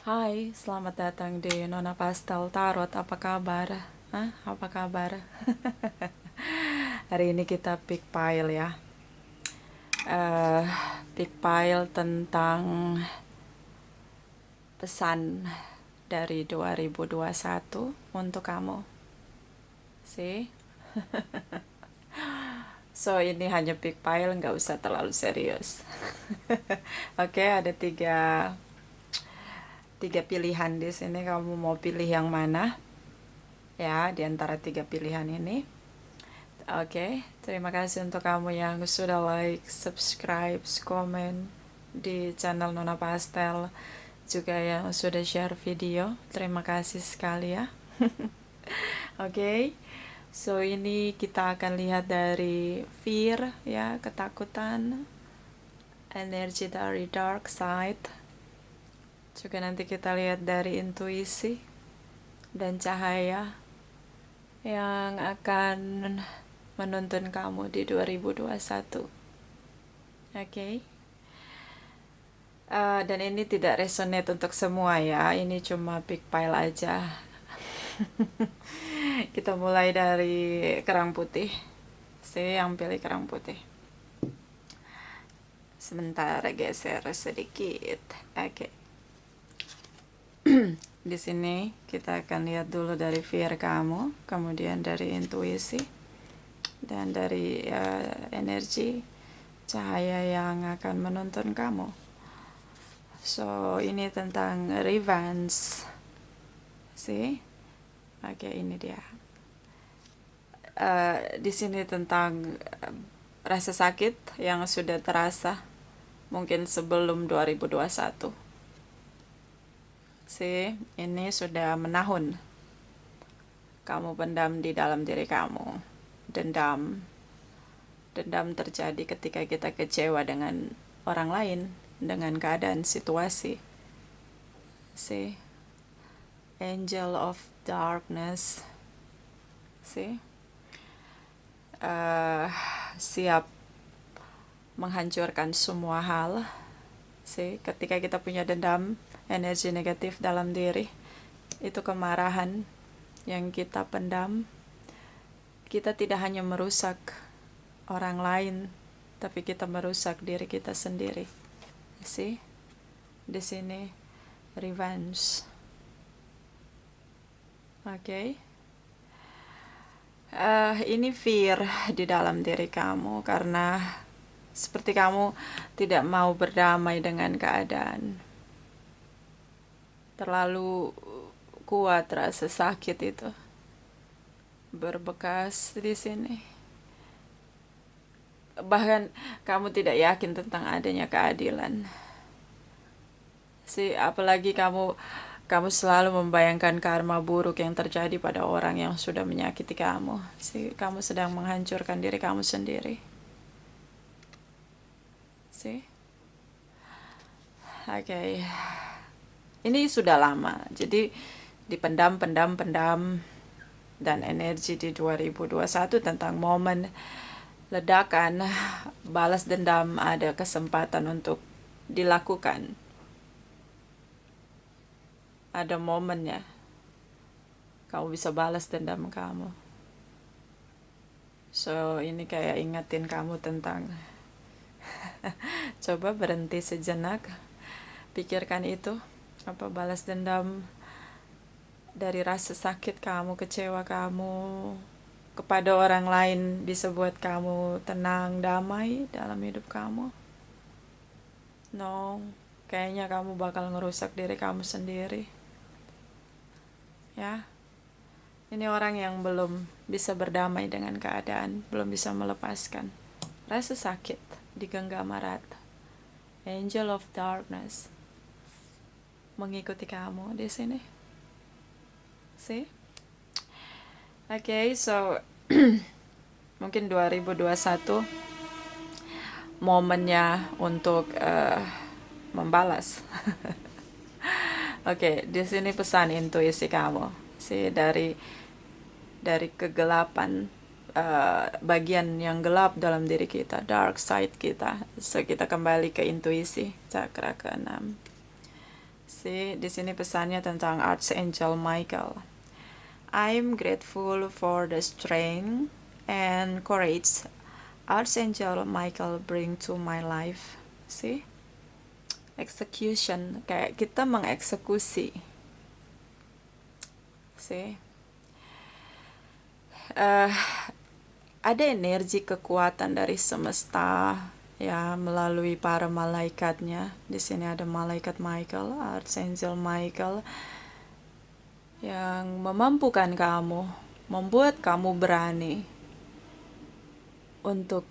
Hai, selamat datang di Nona Pastel Tarot. Apa kabar? Hah? Apa kabar? Hari ini kita pick pile ya. eh Pick pile tentang pesan dari 2021 untuk kamu. See? So, ini hanya pick pile, nggak usah terlalu serius. Oke, ada tiga pilihan di sini. Kamu mau pilih yang mana? Ya, di antara tiga pilihan ini. Oke, terima kasih untuk kamu yang sudah like, subscribe, komen di channel Nona Pastel, juga yang sudah share video. Terima kasih sekali ya. Oke, so ini kita akan lihat dari fear ya, ketakutan, energi dari dark side. Juga nanti kita lihat dari intuisi dan cahaya yang akan menuntun kamu di 2021. Oke. Dan ini tidak resonate untuk semua ya. Ini cuma big pile aja. Kita mulai dari kerang putih. Saya yang pilih kerang putih. Sebentar, geser sedikit. Oke. Di sini kita akan lihat dulu dari fear kamu, kemudian dari intuisi, dan dari energi cahaya yang akan menuntun kamu. So, ini tentang revenge. See? Oke, ini dia. Di sini tentang rasa sakit yang sudah terasa mungkin sebelum 2021. See, ini sudah menahun. Kamu pendam di dalam diri kamu. Dendam. Dendam terjadi ketika kita kecewa dengan orang lain, dengan keadaan situasi. See? Angel of darkness. See? Siap menghancurkan semua hal. See? Ketika kita punya dendam, energi negatif dalam diri, itu kemarahan yang kita pendam. Kita tidak hanya merusak orang lain, tapi kita merusak diri kita sendiri. See? Di sini revenge. Oke. Ini fear di dalam diri kamu karena seperti kamu tidak mau berdamai dengan keadaan. Terlalu kuat rasa sakit itu berbekas di sini. Bahkan kamu tidak yakin tentang adanya keadilan. Apalagi kamu selalu membayangkan karma buruk yang terjadi pada orang yang sudah menyakiti kamu. Kamu sedang menghancurkan diri kamu sendiri. Oke. Ini sudah lama. Jadi dipendam, dan energi di 2021 tentang momen ledakan, balas dendam, ada kesempatan untuk dilakukan. Ada momennya kamu bisa balas dendam kamu. So, ini kayak ingetin kamu tentang coba berhenti sejenak, pikirkan itu, apa balas dendam dari rasa sakit kamu, kecewa kamu kepada orang lain bisa buat kamu tenang, damai dalam hidup kamu. No, kayaknya kamu bakal ngerusak diri kamu sendiri. Ya, ini orang yang belum bisa berdamai dengan keadaan, belum bisa melepaskan rasa sakit di genggam erat. Angel of darkness mengikuti kamu di sini. See? Okay, so mungkin 2021 momennya untuk membalas. Oke, di sini pesan intuisi kamu. Dari kegelapan, bagian yang gelap dalam diri kita, dark side kita. So kita kembali ke intuisi, cakra ke-6. Di sini pesannya tentang Archangel Michael. I'm grateful for the strength and courage Archangel Michael bring to my life. Execution, kayak kita mengeksekusi. Ada energi kekuatan dari semesta ya melalui para malaikatnya. Di sini ada malaikat Michael, Archangel Michael yang memampukan kamu, membuat kamu berani untuk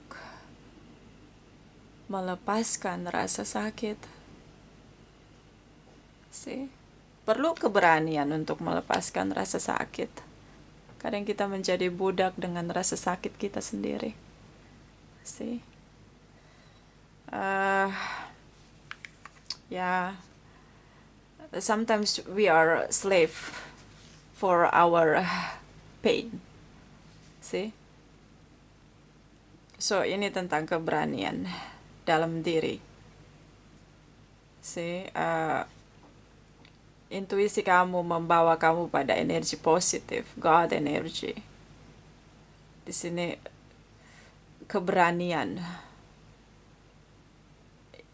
melepaskan rasa sakit. Perlu keberanian untuk melepaskan rasa sakit. Kadang kita menjadi budak dengan rasa sakit kita sendiri. Sometimes we are slave for our pain. So ini tentang keberanian dalam diri. Intuisi kamu membawa kamu pada energi positif, God energy. Di sini keberanian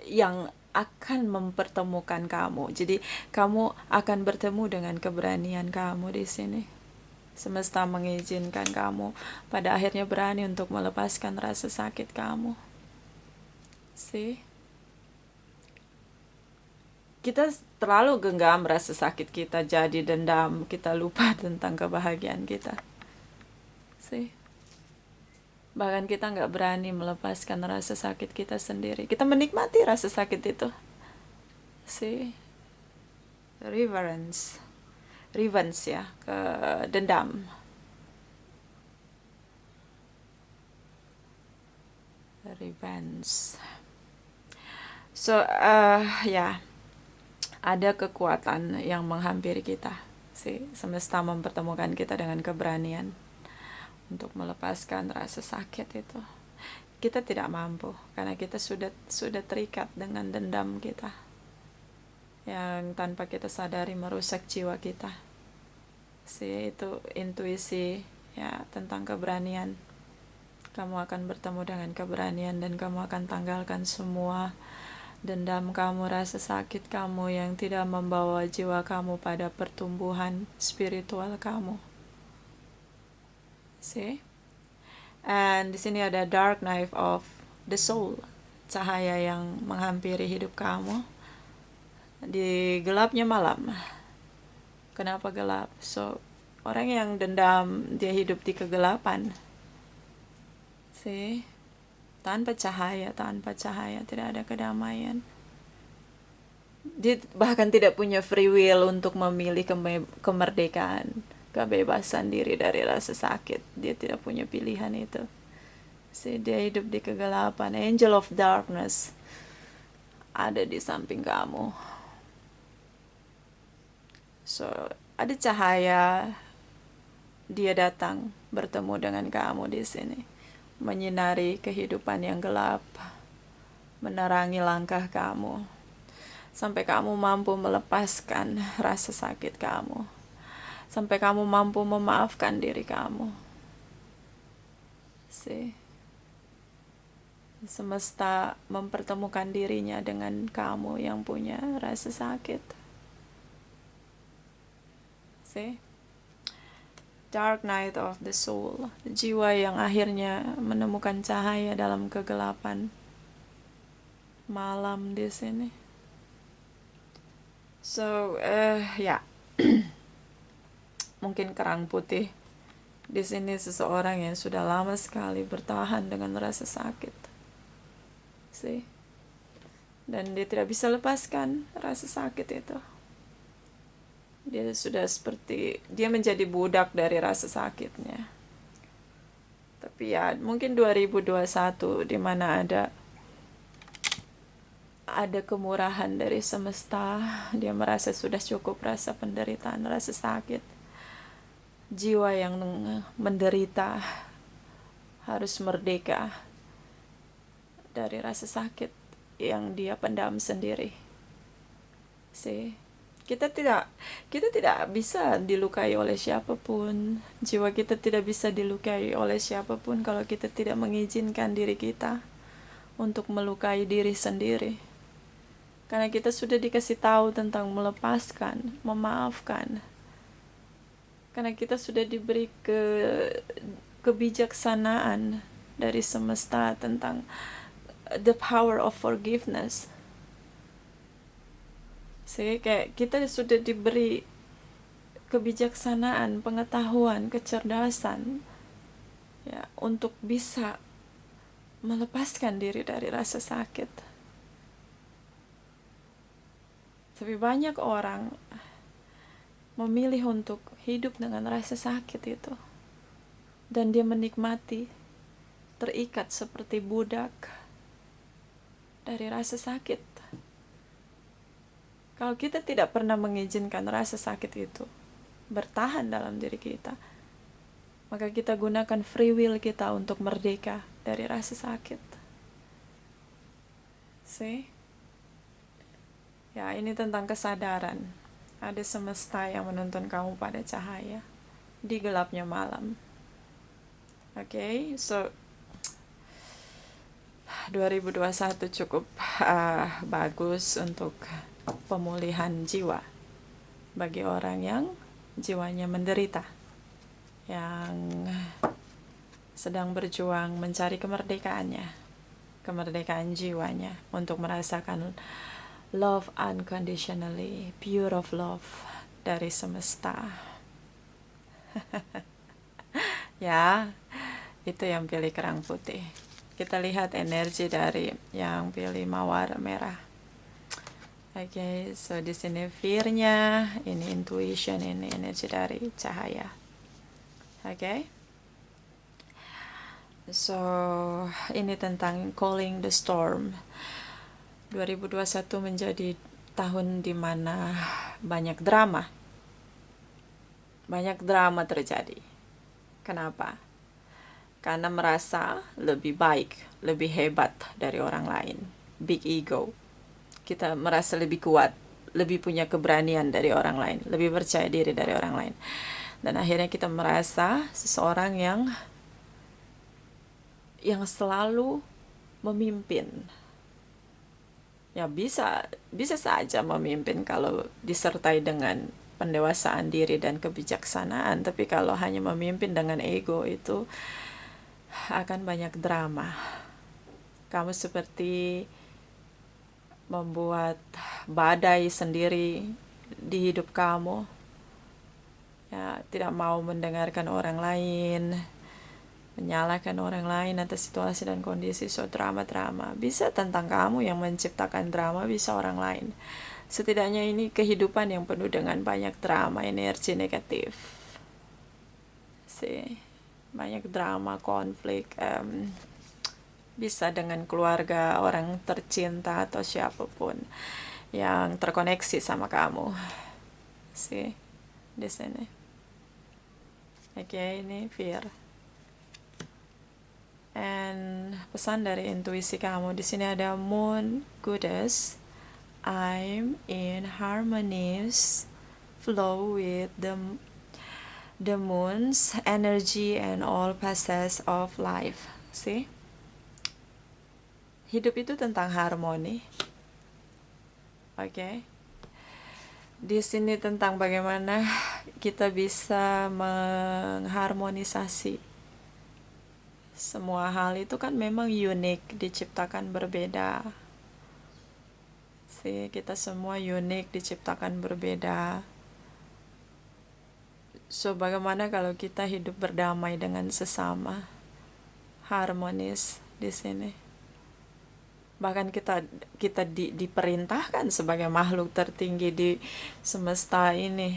yang akan mempertemukan kamu. Jadi kamu akan bertemu dengan keberanian kamu di sini. Semesta mengizinkan kamu pada akhirnya berani untuk melepaskan rasa sakit kamu. Kita terlalu genggam rasa sakit kita, jadi dendam, kita lupa tentang kebahagiaan kita. Bahkan kita nggak berani melepaskan rasa sakit kita sendiri. Kita menikmati rasa sakit itu. Revenge ya, ke dendam. Revenge. Ada kekuatan yang menghampiri kita. Semesta mempertemukan kita dengan keberanian untuk melepaskan rasa sakit itu. Kita tidak mampu karena kita sudah terikat dengan dendam kita yang tanpa kita sadari merusak jiwa kita. Itu intuisi ya tentang keberanian. Kamu akan bertemu dengan keberanian dan kamu akan tanggalkan semua dendam kamu, rasa sakit kamu yang tidak membawa jiwa kamu pada pertumbuhan spiritual kamu. And di sini ada dark night of the soul, cahaya yang menghampiri hidup kamu di gelapnya malam. Kenapa gelap? Orang yang dendam dia hidup di kegelapan. Tanpa cahaya tidak ada kedamaian. Dia bahkan tidak punya free will untuk memilih kemerdekaan, kebebasan diri dari rasa sakit. Dia tidak punya pilihan itu. Dia hidup di kegelapan. Angel of darkness ada di samping kamu. Ada cahaya, dia datang bertemu dengan kamu di sini, menyinari kehidupan yang gelap, menerangi langkah kamu, sampai kamu mampu melepaskan rasa sakit kamu, sampai kamu mampu memaafkan diri kamu. Semesta mempertemukan dirinya dengan kamu yang punya rasa sakit. Dark night of the soul, jiwa yang akhirnya menemukan cahaya dalam kegelapan malam di sini. Mungkin kerang putih di sini seseorang yang sudah lama sekali bertahan dengan rasa sakit, dan dia tidak bisa lepaskan rasa sakit itu. Dia menjadi budak dari rasa sakitnya. Tapi mungkin 2021 di mana ada kemurahan dari semesta. Dia merasa sudah cukup rasa penderitaan, rasa sakit. Jiwa yang menderita harus merdeka dari rasa sakit yang dia pendam sendiri. Kita tidak bisa dilukai oleh siapapun. Jiwa kita tidak bisa dilukai oleh siapapun kalau kita tidak mengizinkan diri kita untuk melukai diri sendiri. Karena kita sudah dikasih tahu tentang melepaskan, memaafkan. Karena kita sudah diberi kebijaksanaan dari semesta tentang the power of forgiveness. Kayak kita sudah diberi kebijaksanaan, pengetahuan, kecerdasan ya untuk bisa melepaskan diri dari rasa sakit. Tapi banyak orang memilih untuk hidup dengan rasa sakit itu, dan dia menikmati, terikat seperti budak dari rasa sakit. Kalau kita tidak pernah mengizinkan rasa sakit itu bertahan dalam diri kita, maka kita gunakan free will kita untuk merdeka dari rasa sakit. Ya, ini tentang kesadaran. Ada semesta yang menuntun kamu pada cahaya di gelapnya malam. So 2021 cukup bagus untuk pemulihan jiwa bagi orang yang jiwanya menderita, yang sedang berjuang mencari kemerdekaan jiwanya untuk merasakan love unconditionally, pure of love dari semesta. Ya, itu yang pilih kerang putih. Kita lihat energi dari yang pilih mawar merah. So di sini fear-nya, ini intuition, ini energi dari cahaya. So ini tentang calling the storm. 2021 menjadi tahun dimana banyak drama terjadi. Kenapa? Karena merasa lebih baik, lebih hebat dari orang lain. Big ego. Kita merasa lebih kuat, lebih punya keberanian dari orang lain, lebih percaya diri dari orang lain. Dan akhirnya kita merasa seseorang yang selalu memimpin. Ya, bisa saja memimpin kalau disertai dengan pendewasaan diri dan kebijaksanaan, tapi kalau hanya memimpin dengan ego itu akan banyak drama. Kamu seperti membuat badai sendiri di hidup kamu. Ya, tidak mau mendengarkan orang lain, menyalahkan orang lain atas situasi dan kondisi. So drama. Bisa tentang kamu yang menciptakan drama, bisa orang lain. Setidaknya ini kehidupan yang penuh dengan banyak drama, energi negatif. Banyak drama, konflik. Bisa dengan keluarga, orang tercinta, atau siapapun yang terkoneksi sama kamu. Di sini. Ini fear. And pesan dari intuisi kamu di sini ada moon goddess. I'm in harmonious flow with the moon's energy and all phases of life. Hidup itu tentang harmoni. Di sini tentang bagaimana kita bisa mengharmonisasi semua hal. Itu kan memang unik, diciptakan berbeda. Kita semua unik, diciptakan berbeda. So bagaimana kalau kita hidup berdamai dengan sesama, harmonis di sini. Bahkan kita diperintahkan sebagai makhluk tertinggi di semesta ini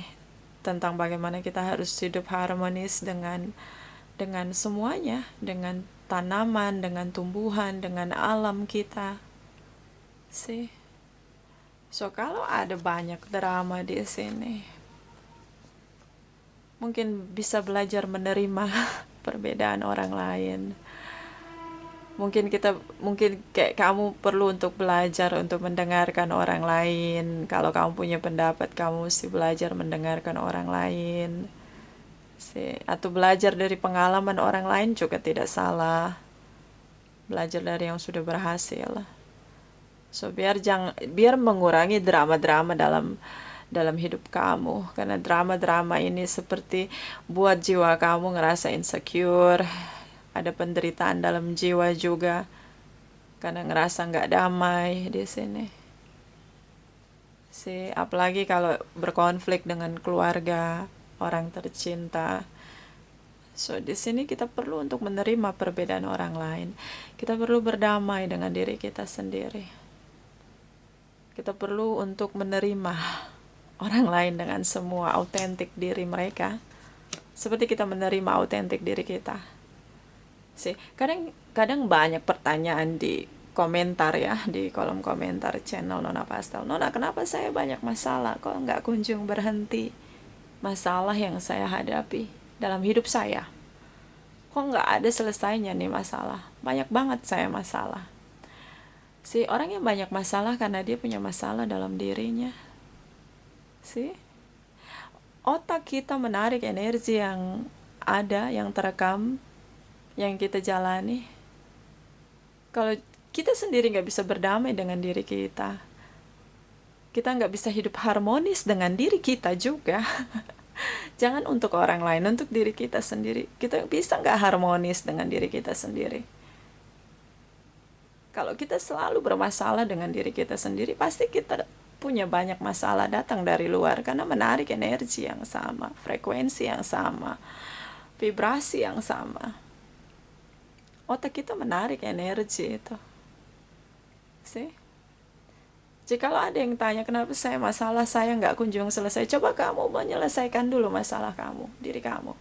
tentang bagaimana kita harus hidup harmonis dengan semuanya, dengan tanaman, dengan tumbuhan, dengan alam kita. So kalau ada banyak drama di sini, mungkin bisa belajar menerima perbedaan orang lain. Mungkin kayak kamu perlu untuk belajar untuk mendengarkan orang lain. Kalau kamu punya pendapat, kamu mesti belajar mendengarkan orang lain. Atau belajar dari pengalaman orang lain juga tidak salah. Belajar dari yang sudah berhasil. So biar mengurangi drama-drama dalam hidup kamu, karena drama-drama ini seperti buat jiwa kamu ngerasa insecure, ada penderitaan dalam jiwa juga karena ngerasa nggak damai di sini. Apalagi kalau berkonflik dengan keluarga, orang tercinta. So di sini kita perlu untuk menerima perbedaan orang lain. Kita perlu berdamai dengan diri kita sendiri. Kita perlu untuk menerima orang lain dengan semua autentik diri mereka, seperti kita menerima autentik diri kita. Kadang banyak pertanyaan di komentar ya, di kolom komentar channel Nona Pastel. Nona, kenapa saya banyak masalah? Kok nggak kunjung berhenti masalah yang saya hadapi dalam hidup saya? Kok nggak ada selesainya nih masalah? Banyak banget saya masalah. Orang yang banyak masalah karena dia punya masalah dalam dirinya. Otak kita menarik energi yang ada, yang terekam, yang kita jalani. Kalau kita sendiri nggak bisa berdamai dengan diri kita nggak bisa hidup harmonis dengan diri kita juga. Jangan untuk orang lain, untuk diri kita sendiri. Kita bisa nggak harmonis dengan diri kita sendiri? Kalau kita selalu bermasalah dengan diri kita sendiri, pasti kita punya banyak masalah datang dari luar, karena menarik energi yang sama, frekuensi yang sama, vibrasi yang sama. Otak kita menarik energi itu. Jikalau ada yang tanya kenapa masalah saya nggak kunjung selesai, coba kamu menyelesaikan dulu masalah kamu, diri kamu.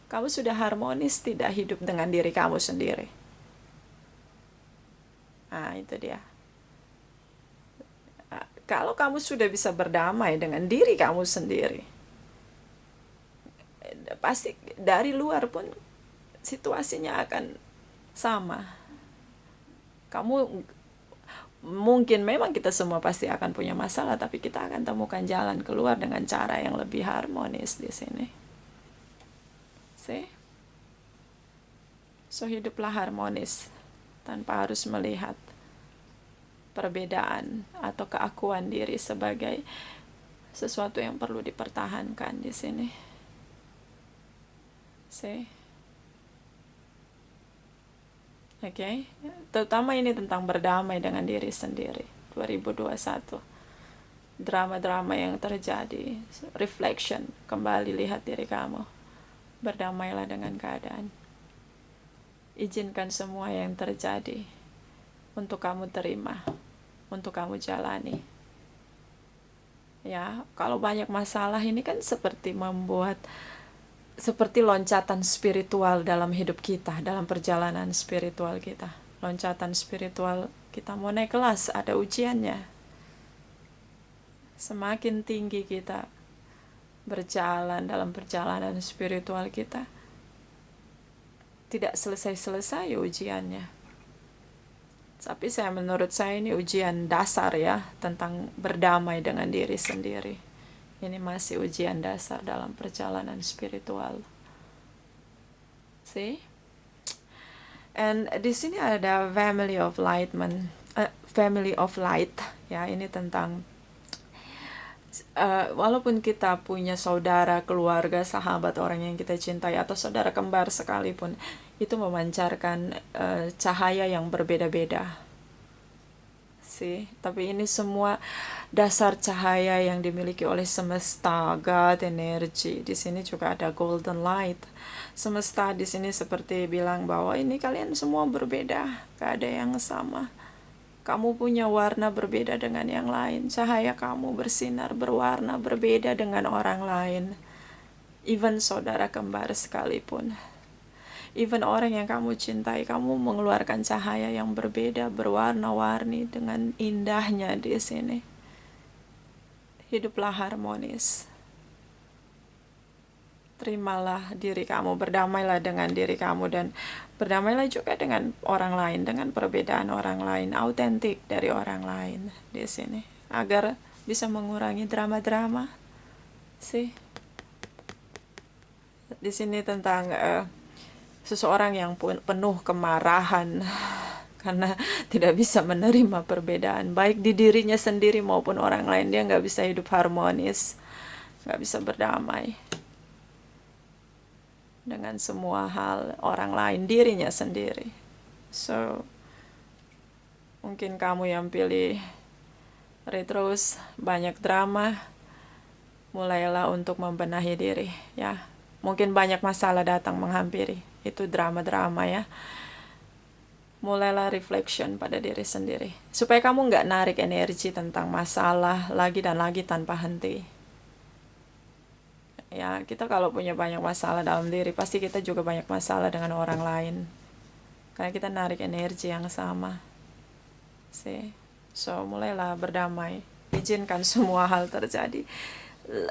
Kamu sudah harmonis tidak hidup dengan diri kamu sendiri? Itu dia. Kalau kamu sudah bisa berdamai dengan diri kamu sendiri, pasti dari luar pun situasinya akan sama. Mungkin memang kita semua pasti akan punya masalah, tapi kita akan temukan jalan keluar dengan cara yang lebih harmonis di sini. So hiduplah harmonis tanpa harus melihat perbedaan atau keakuan diri sebagai sesuatu yang perlu dipertahankan di sini. Oke, terutama ini tentang berdamai dengan diri sendiri. 2021, drama-drama yang terjadi, reflection, kembali lihat diri kamu, berdamailah dengan keadaan. Izinkan semua yang terjadi untuk kamu terima, untuk kamu jalani. Ya, kalau banyak masalah ini kan seperti loncatan spiritual dalam hidup kita, dalam perjalanan spiritual kita. Loncatan spiritual kita mau naik kelas, ada ujiannya. Semakin tinggi kita berjalan dalam perjalanan spiritual kita, tidak selesai-selesai ujiannya. Tapi menurut saya ini ujian dasar ya, tentang berdamai dengan diri sendiri. Ini masih ujian dasar dalam perjalanan spiritual. And di sini ada family of light ya. Ini tentang walaupun kita punya saudara, keluarga, sahabat, orang yang kita cintai, atau saudara kembar sekalipun, itu memancarkan cahaya yang berbeda-beda. Tapi ini semua dasar cahaya yang dimiliki oleh semesta, God energy. Di sini juga ada golden light. Semesta di sini seperti bilang bahwa ini kalian semua berbeda, gak ada yang sama. Kamu punya warna berbeda dengan yang lain. Cahaya kamu bersinar berwarna berbeda dengan orang lain. Even saudara kembar sekalipun. Even orang yang kamu cintai, kamu mengeluarkan cahaya yang berbeda, berwarna-warni dengan indahnya di sini. Hiduplah harmonis. Terimalah diri kamu, berdamailah dengan diri kamu, dan berdamailah juga dengan orang lain, dengan perbedaan orang lain, autentik dari orang lain di sini, agar bisa mengurangi drama-drama. Sih, di sini tentang seseorang yang penuh kemarahan karena tidak bisa menerima perbedaan, baik di dirinya sendiri maupun orang lain. Dia nggak bisa hidup harmonis, nggak bisa berdamai dengan semua hal orang lain, dirinya sendiri. So, mungkin kamu yang pilih retros, banyak drama, mulailah untuk membenahi diri, ya. Mungkin banyak masalah datang menghampiri, itu drama-drama, ya. Mulailah reflection pada diri sendiri, supaya kamu nggak narik energi tentang masalah lagi dan lagi tanpa henti. Ya, kita kalau punya banyak masalah dalam diri, pasti kita juga banyak masalah dengan orang lain. Karena kita narik energi yang sama. See? So, mulailah berdamai. Izinkan semua hal terjadi.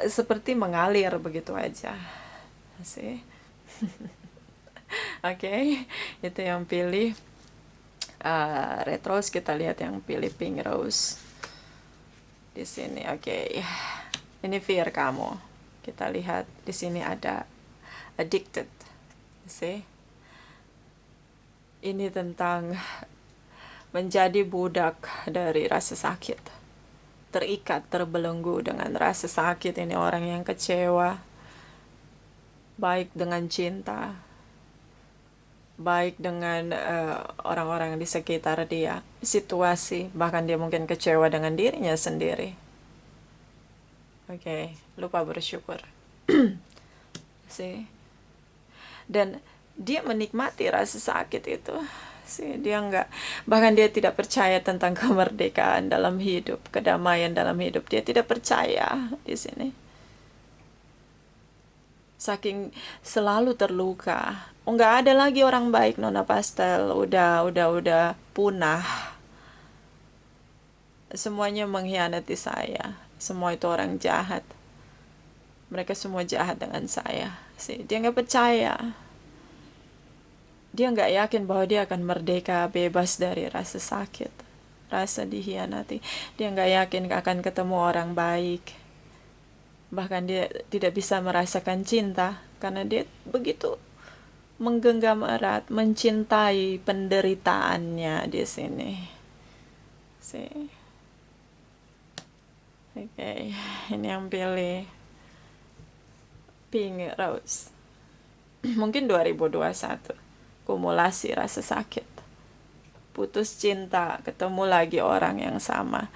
Seperti mengalir begitu aja. See? Oke, itu yang pilih red rose. Kita lihat yang pilih pink rose. Di sini, oke. Ini fear kamu. Kita lihat di sini ada addicted. See? Ini tentang menjadi budak dari rasa sakit. Terikat, terbelenggu dengan rasa sakit. Ini orang yang kecewa, baik dengan cinta, baik dengan orang-orang di sekitar dia, situasi, bahkan dia mungkin kecewa dengan dirinya sendiri. Oke, lupa bersyukur. See? Dan dia menikmati rasa sakit itu. See? Dia enggak, bahkan dia tidak percaya tentang kemerdekaan dalam hidup, kedamaian dalam hidup. Dia tidak percaya di sini. Saking selalu terluka. Enggak ada lagi orang baik, Nona Pastel. Udah punah. Semuanya mengkhianati saya. Semua itu orang jahat. Mereka semua jahat dengan saya. Dia nggak percaya. Dia nggak yakin bahwa dia akan merdeka, bebas dari rasa sakit, rasa dikhianati. Dia nggak yakin akan ketemu orang baik. Bahkan dia tidak bisa merasakan cinta karena dia begitu menggenggam erat, mencintai penderitaannya di sini. Oke, ini yang pilih pink rose. Mungkin 2021. Kumulasi rasa sakit. Putus cinta, ketemu lagi orang yang sama.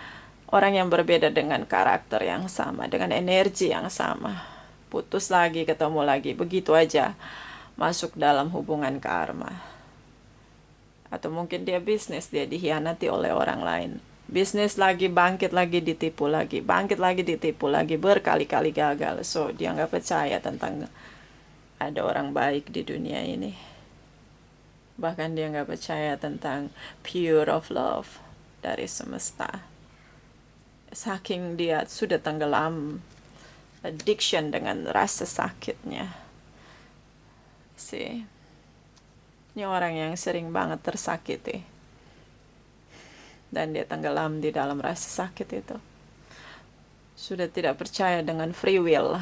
Orang yang berbeda dengan karakter yang sama, dengan energi yang sama. Putus lagi, ketemu lagi. Begitu aja masuk dalam hubungan karma. Atau mungkin dia bisnis, dia dikhianati oleh orang lain. Bisnis lagi, bangkit lagi, ditipu lagi. Bangkit lagi, ditipu lagi. Berkali-kali gagal. So, dia nggak percaya tentang ada orang baik di dunia ini. Bahkan dia nggak percaya tentang pure of love dari semesta. Saking dia sudah tenggelam addiction dengan rasa sakitnya. Ini orang yang sering banget tersakiti. Dan dia tenggelam di dalam rasa sakit itu. Sudah tidak percaya dengan free will,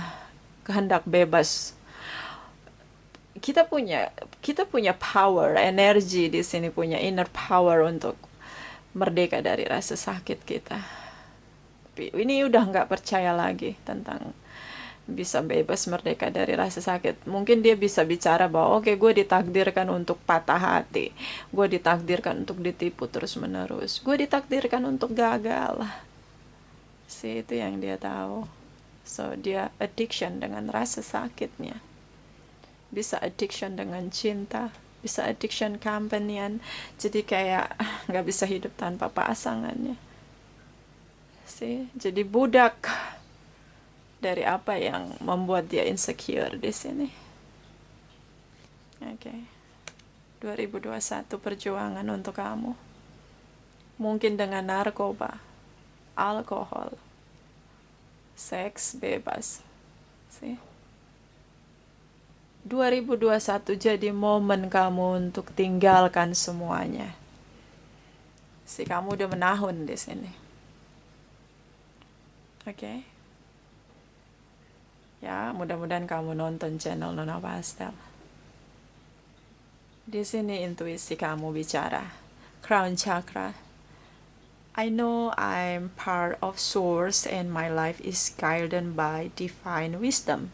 kehendak bebas. Kita punya power, energi di sini, punya inner power untuk merdeka dari rasa sakit kita. Tapi ini udah nggak percaya lagi tentang bisa bebas merdeka dari rasa sakit. Mungkin dia bisa bicara bahwa oke, gue ditakdirkan untuk patah hati, gue ditakdirkan untuk ditipu terus menerus, gue ditakdirkan untuk gagal. Itu yang dia tahu. So dia addiction dengan rasa sakitnya. Bisa addiction dengan cinta, bisa addiction companion, jadi kayak nggak bisa hidup tanpa pasangannya. Jadi budak dari apa yang membuat dia insecure di sini. Oke. 2021 perjuangan untuk kamu. Mungkin dengan narkoba, alkohol, seks bebas. 2021 jadi momen kamu untuk tinggalkan semuanya. Kamu udah menahun di sini. Oke. Ya, mudah-mudahan kamu nonton channel Nona Pastel. Di sini intuisi kamu bicara. Crown Chakra. I know I'm part of source and my life is guided by divine wisdom.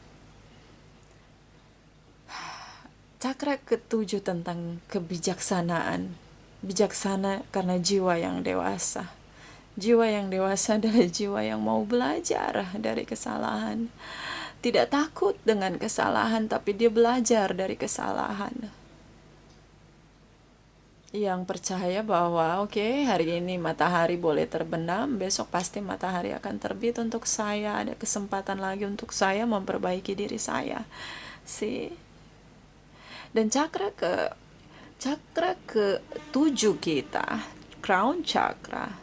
Cakra ketujuh tentang kebijaksanaan. Bijaksana karena jiwa yang dewasa. Jiwa yang dewasa adalah jiwa yang mau belajar dari kesalahan. Tidak takut dengan kesalahan, tapi dia belajar dari kesalahan. Yang percaya bahwa hari ini matahari boleh terbenam, besok pasti matahari akan terbit untuk saya, ada kesempatan lagi untuk saya memperbaiki diri saya. Dan cakra ke 7 kita, crown chakra,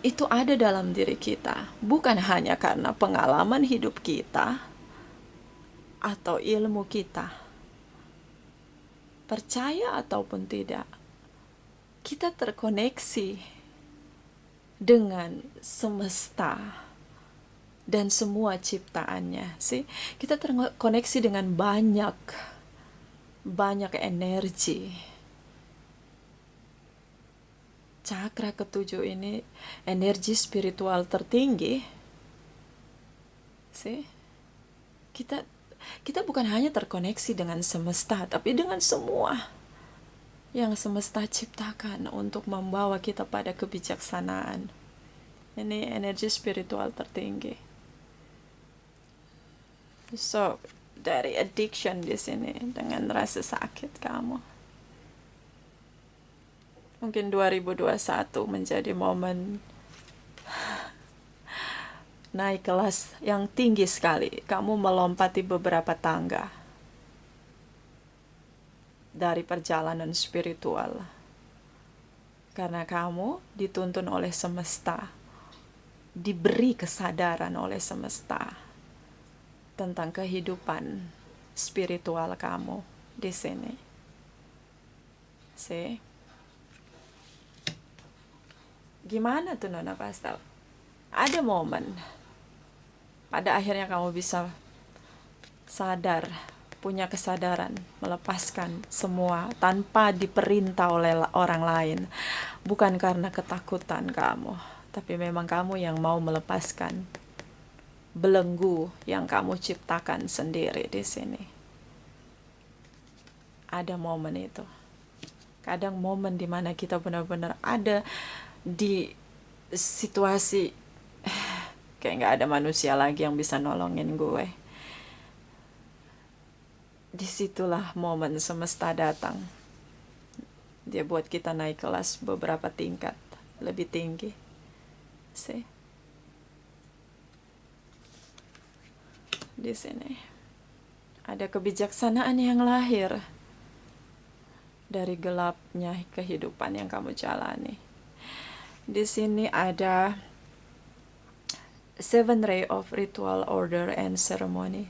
itu ada dalam diri kita, bukan hanya karena pengalaman hidup kita atau ilmu kita. Percaya ataupun tidak, kita terkoneksi dengan semesta dan semua ciptaannya. Kita terkoneksi dengan banyak energi. Cakra ketujuh ini energi spiritual tertinggi. Kita bukan hanya terkoneksi dengan semesta, tapi dengan semua yang semesta ciptakan untuk membawa kita pada kebijaksanaan. Ini energi spiritual tertinggi. So, dari addiction di sini dengan rasa sakit kamu. Mungkin 2021 menjadi momen naik kelas yang tinggi sekali. Kamu melompati beberapa tangga dari perjalanan spiritual. Karena kamu dituntun oleh semesta, diberi kesadaran oleh semesta tentang kehidupan spiritual kamu di sini. Gimana tuh Nona Pastel? Ada momen pada akhirnya kamu bisa sadar, punya kesadaran, melepaskan semua tanpa diperintah oleh orang lain. Bukan karena ketakutan kamu, tapi memang kamu yang mau melepaskan belenggu yang kamu ciptakan sendiri di sini. Ada momen itu. Kadang momen dimana kita benar-benar ada di situasi kayak gak ada manusia lagi yang bisa nolongin gue. Disitulah momen semesta datang. Dia buat kita naik kelas beberapa tingkat lebih tinggi. Di sini ada kebijaksanaan yang lahir dari gelapnya kehidupan yang kamu jalani. Di sini ada 7 ray of ritual order and ceremony.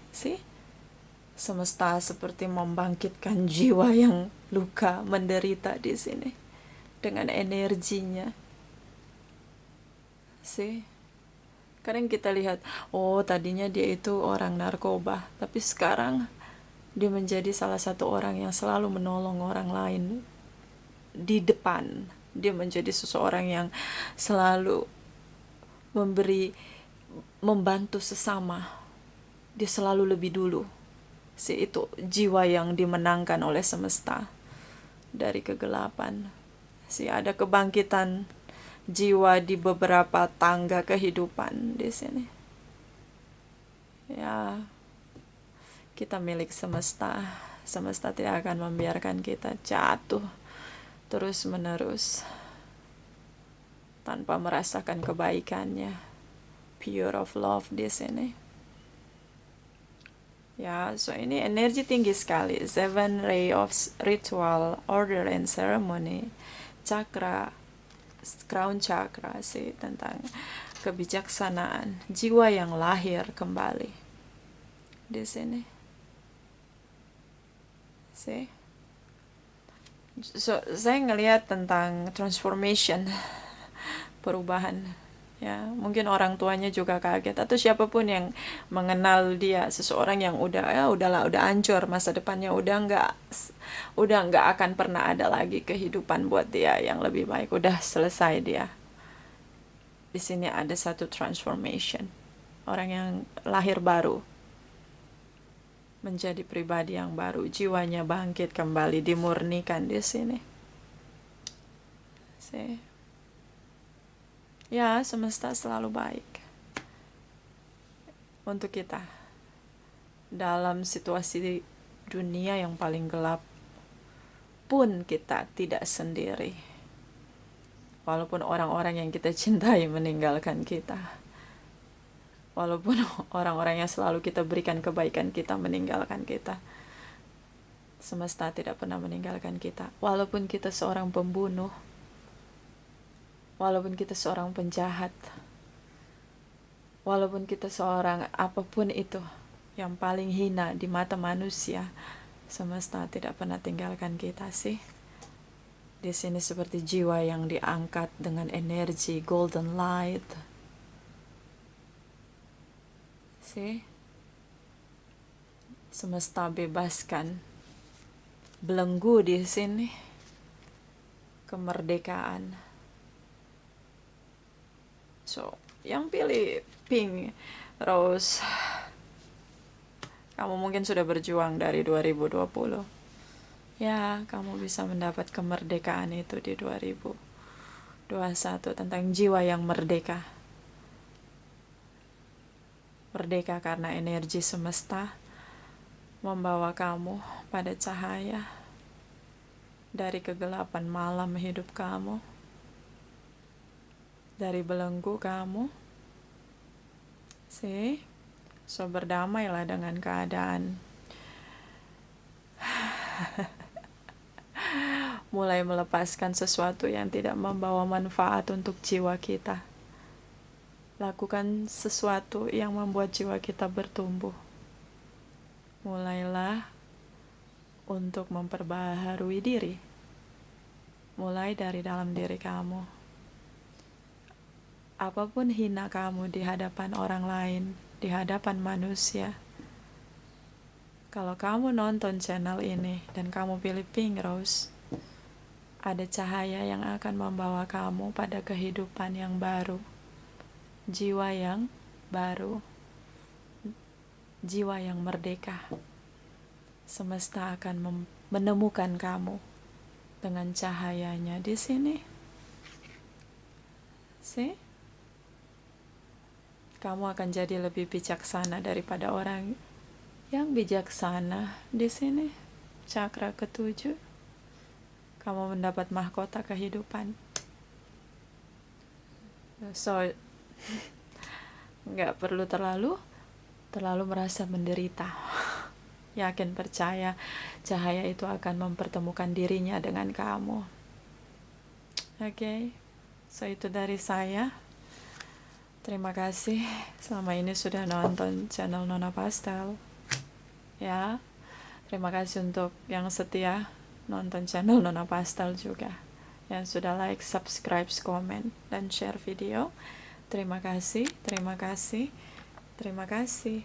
Semesta seperti membangkitkan jiwa yang luka, menderita di sini dengan energinya. Kadang kita lihat, tadinya dia itu orang narkoba, tapi sekarang dia menjadi salah satu orang yang selalu menolong orang lain di depan. Dia menjadi seseorang yang selalu membantu sesama. Dia selalu lebih dulu. Itu jiwa yang dimenangkan oleh semesta dari kegelapan. Ada kebangkitan jiwa di beberapa tangga kehidupan di sini. Ya, kita milik semesta. Semesta tidak akan membiarkan kita jatuh terus menerus tanpa merasakan kebaikannya. Pure of love di sini. Ya, ini energi tinggi sekali. 7 ray of ritual order and ceremony. Chakra, crown chakra tentang kebijaksanaan, jiwa yang lahir kembali. di sini. See? So, saya ngelihat tentang transformation, perubahan. Ya, mungkin orang tuanya juga kaget atau siapapun yang mengenal dia, seseorang yang udahlah, udah hancur masa depannya, udah nggak akan pernah ada lagi kehidupan buat dia yang lebih baik, udah selesai dia. Di sini ada satu transformation, orang yang lahir baru, menjadi pribadi yang baru, jiwanya bangkit kembali, dimurnikan di sini. See? Ya, semesta selalu baik untuk kita. Dalam situasi dunia yang paling gelap pun kita tidak sendiri. Walaupun orang-orang yang kita cintai meninggalkan kita. Walaupun orang-orang yang selalu kita berikan kebaikan kita meninggalkan kita. Semesta tidak pernah meninggalkan kita. Walaupun kita seorang pembunuh. Walaupun kita seorang penjahat. Walaupun kita seorang apapun itu yang paling hina di mata manusia, semesta tidak pernah tinggalkan kita sih. Di sini seperti jiwa yang diangkat dengan energi golden light. See? Semesta bebaskan belenggu di sini. Kemerdekaan. So, yang pilih pink, Rose, kamu mungkin sudah berjuang dari 2020. Ya, kamu bisa mendapat kemerdekaan itu di 2021 tentang jiwa yang merdeka. Merdeka karena energi semesta membawa kamu pada cahaya dari kegelapan malam hidup kamu. Dari belenggu kamu. See? So, berdamailah dengan keadaan. Mulai melepaskan sesuatu yang tidak membawa manfaat untuk jiwa kita. Lakukan sesuatu yang membuat jiwa kita bertumbuh. Mulailah untuk memperbaharui diri. Mulai dari dalam diri kamu. Apapun hina kamu di hadapan orang lain, di hadapan manusia, kalau kamu nonton channel ini dan kamu pilih Pink Rose, ada cahaya yang akan membawa kamu pada kehidupan yang baru, jiwa yang baru, jiwa yang merdeka. Semesta akan menemukan kamu dengan cahayanya di sini. See? Kamu akan jadi lebih bijaksana daripada orang yang bijaksana di sini. Cakra ke-7. Kamu mendapat mahkota kehidupan. So, nggak perlu terlalu merasa menderita. Yakin, percaya, cahaya itu akan mempertemukan dirinya dengan kamu. Oke, so itu dari saya. Terima kasih selama ini sudah nonton channel Nona Pastel. Ya, terima kasih untuk yang setia nonton channel Nona Pastel juga. Yang sudah like, subscribe, komen, dan share video. Terima kasih, terima kasih, terima kasih.